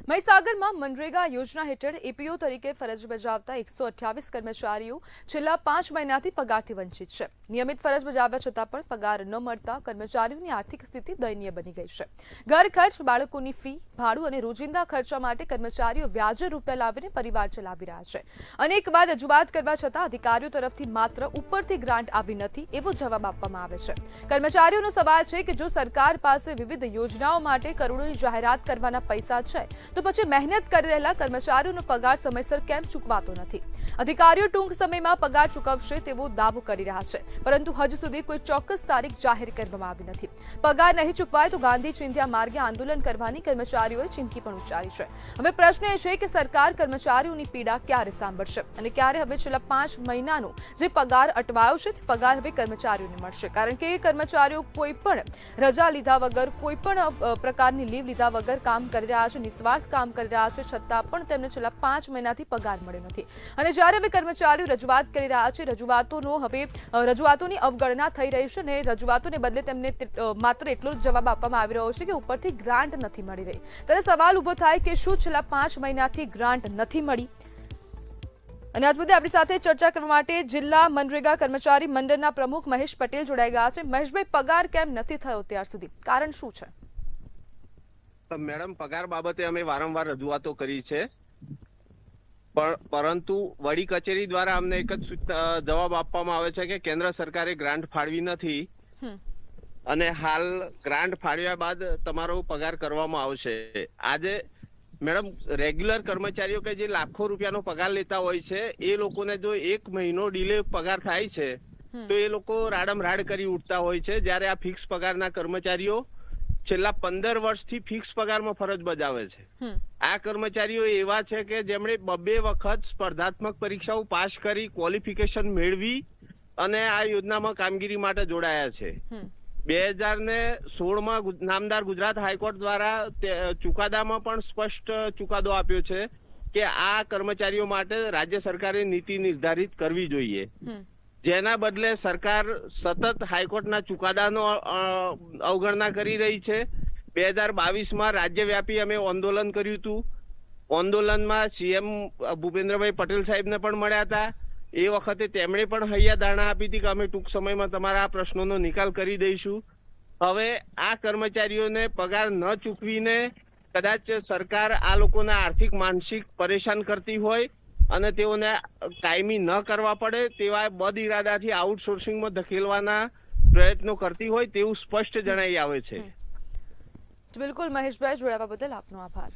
મહીસાગરમાં મનરેગા યોજના હેઠળ એપીઓ તરીકે ફરજ બજાવતા 128 કર્મચારીઓ છેલ્લા 5 મહિનાથી પગારથી વંચિત છે। નિયમિત ફરજ બજાવ્યા છતાં પણ પગાર ન મળતા કર્મચારીઓની આર્થિક સ્થિતિ દયનીય બની ગઈ છે। ઘર ખર્ચ, બાળકોની ફી, ભાડું અને રોજિંદા ખર્ચા માટે કર્મચારીઓ વ્યાજે રૂપિયા લાવીને પરિવાર ચલાવી રહ્યા છે। અનેકવાર રજૂઆત કરવા છતાં અધિકારીઓ તરફથી માત્ર ઉપરથી ગ્રાન્ટ આવી નથી એવો જવાબ આપવામાં આવે છે। કર્મચારીઓનો સવાલ છે કે જો સરકાર પાસે વિવિધ યોજનાઓ માટે કરોડોની જાહેરાત કરવાના પૈસા છે તો પછી મહેનત કરી રહેલા કર્મચારીઓનો પગાર સમયસર કેમ ચૂકવાતો નથી? અધિકારીઓ ટૂંક સમયમાં પગાર ચૂકવશે તેવો દાવો કરી રહ્યા છે, પરંતુ હજુ સુધી કોઈ ચોક્કસ તારીખ જાહેર કરવામાં આવી નથી। પગાર નહીં ચૂકવાય તો ગાંધી ચિંધ્યા માર્ગે આંદોલન કરવાની કર્મચારીઓએ ચીમકી પણ ઉચ્ચારી છે। હવે પ્રશ્ન એ છે કે સરકાર કર્મચારીઓની પીડા ક્યારે સાંભળશે અને ક્યારે હવે છેલ્લા 5 મહિનાનો જે પગાર અટવાયો છે તે પગાર હવે કર્મચારીઓને મળશે? કારણ કે કર્મચારીઓ કોઈ પણ રજા લીધા વગર, કોઈ પણ પ્રકારની લીવ લીધા વગર કામ કરી રહ્યા છે, નિસ્વાર્થ કામ કરી રહ્યા છે, છતાં પણ તેમને છેલ્લા 5 મહિનાથી પગાર મળ્યો નથી। અને જ્યારે હવે કર્મચારીઓ રજૂઆત કરી રહ્યા છે, રજૂઆતોની અવગણના થઈ રહી છે અને રજૂઆતોને બદલે તેમને માત્ર એટલો જ જવાબ આપવામાં આવી રહ્યો છે કે ઉપરથી ગ્રાન્ટ નથી મળી રહી। ત્યારે સવાલ ઉભો થાય કે શું છેલ્લા 5 મહિનાથી ગ્રાન્ટ નથી મળી? અને આજ મુદ્દે આપણી સાથે ચર્ચા કરવા માટે જિલ્લા મનરેગા કર્મચારી મંડળના પ્રમુખ મહેશ પટેલ જોડાઈ ગયા છે। મહેશભાઈ, પગાર કેમ નથી થયો ત્યાર સુધી? કારણ શું છે? મેડમ, પગાર બાબતે અમે વારંવાર રજૂઆતો કરી છે, પરંતુ વડી કચેરી દ્વારા અમને એક જ જવાબ આપવામાં આવે છે કે કેન્દ્ર સરકારે ગ્રાન્ટ ફાળવી નથી અને હાલ ગ્રાન્ટ ફાળવ્યા બાદ તમારો પગાર કરવામાં આવશે। આજે મેડમ, રેગ્યુલર કર્મચારીઓ કે જે લાખો રૂપિયાનો પગાર લેતા હોય છે એ લોકોને જો 1 મહિનો ડિલે પગાર થાય છે તો એ લોકો રાડમ રાડ કરી ઉઠતા હોય છે, જ્યારે આ ફિક્સ પગારના કર્મચારીઓ છેલ્લા 15 વર્ષથી ફિક્સ પગારમાં ફરજ બજાવે છે। આ કર્મચારીઓ એવા છે કે જેમણે 2 વખત સ્પર્ધાત્મક પરીક્ષાઓ પાસ કરી, ક્વોલિફિકેશન મેળવી અને આ યોજનામાં કામગીરી માટે જોડાયા છે। 2016માં નામદાર ગુજરાત હાઈકોર્ટ દ્વારા ચુકાદામાં પણ સ્પષ્ટ ચુકાદો આપ્યો છે કે આ કર્મચારીઓ માટે રાજ્ય સરકારે નીતિ નિર્ધારિત કરવી જોઈએ, જેના બદલે સરકાર સતત હાઈકોર્ટના ચુકાદાનો અવગણના કરી રહી છે। 2022માં રાજ્યવ્યાપી અમે આંદોલન કર્યું હતું। આંદોલનમાં સીએમ ભૂપેન્દ્રભાઈ પટેલ સાહેબને પણ મળ્યા હતા। એ વખતે તેમણે પણ હૈયાધારણા આપી હતી કે અમે ટૂંક સમયમાં તમારા આ પ્રશ્નોનો નિકાલ કરી દઈશું। હવે આ કર્મચારીઓને પગાર ન ચૂકવીને કદાચ સરકાર આ લોકોને આર્થિક માનસિક પરેશાન કરતી હોય અને તેઓને કાયમી ન કરવા પડે તેવા બદ ઇરાદાથી આઉટસોર્સિંગમાં ધકેલવાના પ્રયત્નો કરતી હોય તેવું સ્પષ્ટ જણાઈ આવે છે। બિલકુલ મહેશભાઈ, જોડાવા બદલ આપનો આભાર।